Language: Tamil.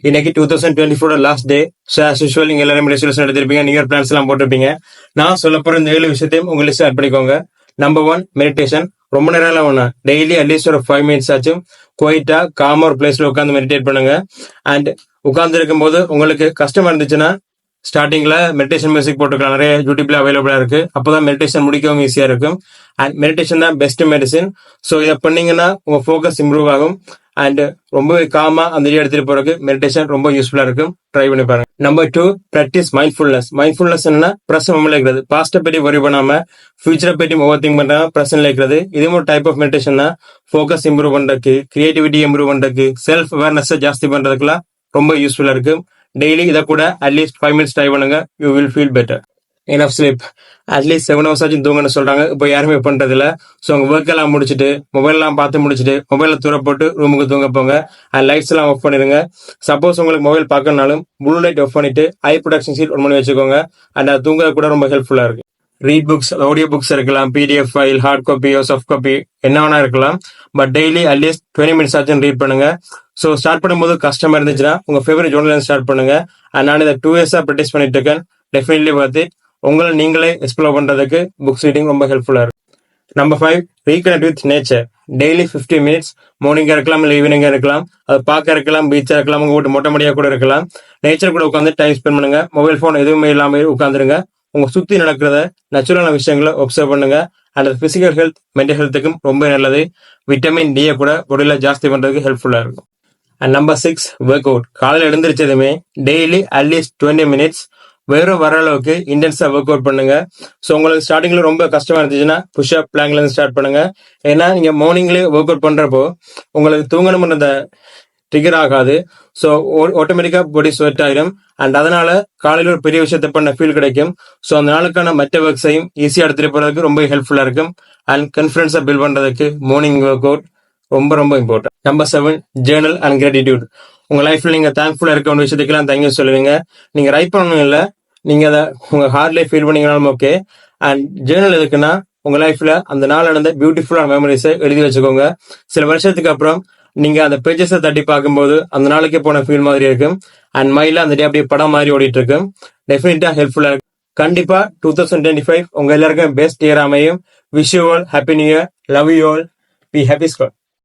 இன்னைக்கு 2024 last day. So as usual நீங்க எல்லாரும் ரெசல்யூஷன் எடுத்திருப்பீங்க, நியூ இயர் பிளான்ஸ் எல்லாம் போட்டிருப்பீங்க. நான் சொல்ல போற இந்த 7 விஷயத்தையும் உங்களுக்கு ஆட் பண்ணிக்கோங்க. Number 1, meditation. ரொம்ப நேரம் வேணாம், டெய்லி அட்லீஸ்ட் ஒரு 5 மினிட்ஸ் ஆச்சும் குவைட்டா காம ஒரு பிளேஸ்ல உட்காந்து மெடிடேட் பண்ணுங்க. அண்ட் உட்கார்ந்து இருக்கும் போது உங்களுக்கு கஷ்டமா இருந்துச்சுன்னா ஸ்டார்டிங்ல மெடிடேஷன் மியூசிக் போட்டுக்கலாம், நிறைய யூடியூப்ல அவைலபிளா இருக்கு. அப்பதான் மெடிடேஷன் முடிக்கவும் ஈஸியா இருக்கும். அண்ட் மெடிடேஷன் தான் பெஸ்ட் மெடிசின். ஸோ இதை பண்ணீங்கன்னா உங்க ஃபோக்கஸ் இம்ப்ரூவ் ஆகும். அண்ட் ரொம்பவே காமா அந்த ஏரியா எடுத்துட்டு போறதுக்கு மெடிடேஷன் ரொம்ப யூஸ்ஃபுல்லா இருக்கும். ட்ரை பண்ணி பாருங்க. Number 2, practice mindfulness. மைண்ட்ஃபுல்னஸ் என்ன? பிரசன்ட் இருக்கிறது. பாஸ்ட பத்தி வரி பண்ணாம ஃபியூச்சரை பத்தி ஓவர் திங்க் பண்ணாம பிரசன்ட்ல இருக்கிறது. இதுவும் ஒரு டைப் ஆஃப் மெடிடேஷன் தான். ஃபோக்கஸ் இம்ப்ரூவ் பண்றதுக்கு, கிரியேட்டிவிட்டி இம்ப்ரூவ் பண்றதுக்கு, செல்ஃப் அவேர்னஸ் ஜாஸ்தி பண்றதுக்குலாம் ரொம்ப யூஸ்ஃபுல்லா இருக்கு. டெய்லி இதை கூட அட்லீஸ்ட் 5 மினிட்ஸ் ட்ரை பண்ணுங்க. You will feel better. Enough sleep. At least 7 hours ஆச்சும் தூங்கன்னு சொல்றாங்க. இப்போ யாருமே பண்றது இல்ல. ஸோ உங்க ஒர்க் எல்லாம் முடிச்சுட்டு, மொபைல் எல்லாம் பார்த்து முடிச்சுட்டு, மொபைல தூர போட்டு ரூமுக்கு தூங்க போங்க. அண்ட் லைட்ஸ் எல்லாம் ஆஃப் பண்ணிருங்க. சப்போஸ் உங்களுக்கு மொபைல் பார்க்கறனாலும் ப்ளூ லைட் ஆஃப் பண்ணிட்டு ஐ ப்ரொடக்ஷன் ஷீட் ஒன் பண்ணி வச்சுக்கோங்க. அண்ட் அது தூங்க கூட ரொம்ப ஹெல்ப்ஃபுல்லா இருக்கு. ரீட் புக்ஸ், ஆடியோ புக்ஸ் இருக்கலாம், PDF file, hard copy, soft copy, என்ன வேணா இருக்கலாம். பட் டெய்லி அட்லீஸ்ட் 20 மினிட்ஸ் ஆச்சும் ரீட் பண்ணுங்க. ஸோ ஸ்டார்ட் பண்ணும்போது கஷ்டமா இருந்துச்சுன்னா உங்க ஃபேவரட் ஜோர்னல் ஸ்டார்ட் பண்ணுங்க. அண்ட் நான் இதை 2 இயர்ஸா ப்ராக்டிஸ் பண்ணிட்டு இருக்கேன். Definitely worth it. உங்களை நீங்களே எக்ஸ்ப்ளோர் பண்றதுக்கு புக்ஸ் ரீடிங் ரொம்ப ஹெல்ப்ஃபுல்லா இருக்கும். Number 5, reconnect with nature. Daily 15 minutes, மார்னிங்கா இருக்கலாம், இல்லை ஈவினிங்கா இருக்கலாம். அது பார்க்க இருக்கலாம், பீச்சா இருக்கலாம், உங்க வீட்டு மொட்டை மடியா கூட இருக்கலாம். நேச்சர் கூட உட்காந்து டைம் ஸ்பெண்ட் பண்ணுங்க. மொபைல் போன் எதுவுமே இல்லாம உட்காந்துருங்க. உங்க சுத்தி நடக்கிறத நேச்சுரலான விஷயங்களை ஒப்சர்வ் பண்ணுங்க. அண்ட் பிசிக்கல் ஹெல்த், மென்டல் ஹெல்த்துக்கும் ரொம்ப நல்லது. விட்டமின் டி கூட உடல ஜாஸ்தி பண்றதுக்கு ஹெல்ப்ஃபுல்லா இருக்கும். And number 6, work out. காலையில் எழுந்திரிச்சதுமே டெய்லி அட்லீஸ்ட் 20 மினிட்ஸ் வேற வர அளவுக்கு இன்டென்ஸா ஒர்க் அவுட் பண்ணுங்க. ஸோ உங்களுக்கு ஸ்டார்டிங்ல ரொம்ப கஷ்டமா இருந்துச்சுன்னா புஷ்அப், பிளாங்க்ல இருந்து ஸ்டார்ட் பண்ணுங்க. ஏன்னா நீங்க மார்னிங்லேயே ஒர்க் அவுட் பண்றப்போ உங்களுக்கு தூங்கணும்ன்ற ட்ரிகர் ஆகாது. ஸோ ஆட்டோமேட்டிக்கா பாடி ஸ்வெட் ஆயிடும். அண்ட் அதனால காலையில் ஒரு பெரிய விஷயத்தை பண்ண ஃபீல் கிடைக்கும். ஸோ அந்த நாளுக்கான மற்ற ஒர்க்ஸையும் ஈஸியாக எடுத்துட்டு போறதுக்கு ரொம்ப ஹெல்ப்ஃபுல்லா இருக்கும். அண்ட் கான்ஃபிடன்ஸை பில்ட் பண்றதுக்கு மார்னிங் ஒர்க் அவுட் ரொம்ப ரொம்ப important. Number 7, Journal and gratitude. உங்க லைஃப்ல நீங்க தேங்க்ஃபுல்லா இருக்க வேண்டிய விஷயத்துக்கெல்லாம் தேங்க்யூ சொல்லுவீங்க. நீங்க ரைட் பண்ணணும் இல்லை, நீங்க அதை உங்க ஹார்ட்லேயே ஃபீல் பண்ணீங்கனாலும் ஓகே. அண்ட் ஜேர்னல் எதுக்குன்னா உங்க லைஃப்ல அந்த நாள் நடந்த பியூட்டிஃபுல்லான மெமரிஸை எழுதி வச்சுக்கோங்க. சில வருஷத்துக்கு அப்புறம் நீங்க அந்த பேஜஸை தட்டி பார்க்கும்போது அந்த நாளைக்கு போன ஃபீல் மாதிரி இருக்கும். அண்ட் மைல அந்த டே அப்படியே படம் மாதிரி ஓடிட்டு இருக்கு. டெஃபினட்டா ஹெல்ப்ஃபுல்லா இருக்கும். கண்டிப்பா 2025 உங்க எல்லாருக்கும் பெஸ்ட் இயர் அமையும். Wish you all happy new year. Love you all. Be happy squad.